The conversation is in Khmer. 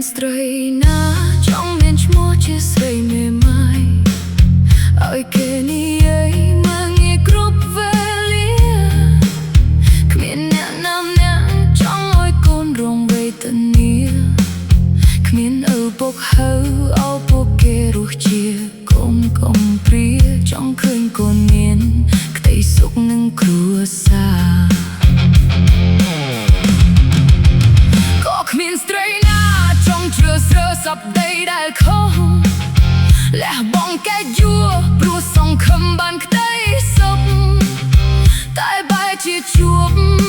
ស្រីណាចង់មានឈ្មោះជាស្រីមេម៉ាយឲ្យគេនិយាយមកងាយគ្រប់វេលាគ្មានអ្នកណាម្នាក់ចង់ឲ្យកូនរងវេទនាគ្មានឪពុកហៅឲ្យពួកគេរស់ជាកុំកំព្រាចង់ឃើញកូនមានក្តីសុខនឹងគ្រួសារក៏គ្មានស្ត្រីណាចង់ជ្រើសរើសសពដីដែលខុសលះបង់កែយួរព្រោះសង្ឃឹមបានក្តីសុខតែបែរជាជួប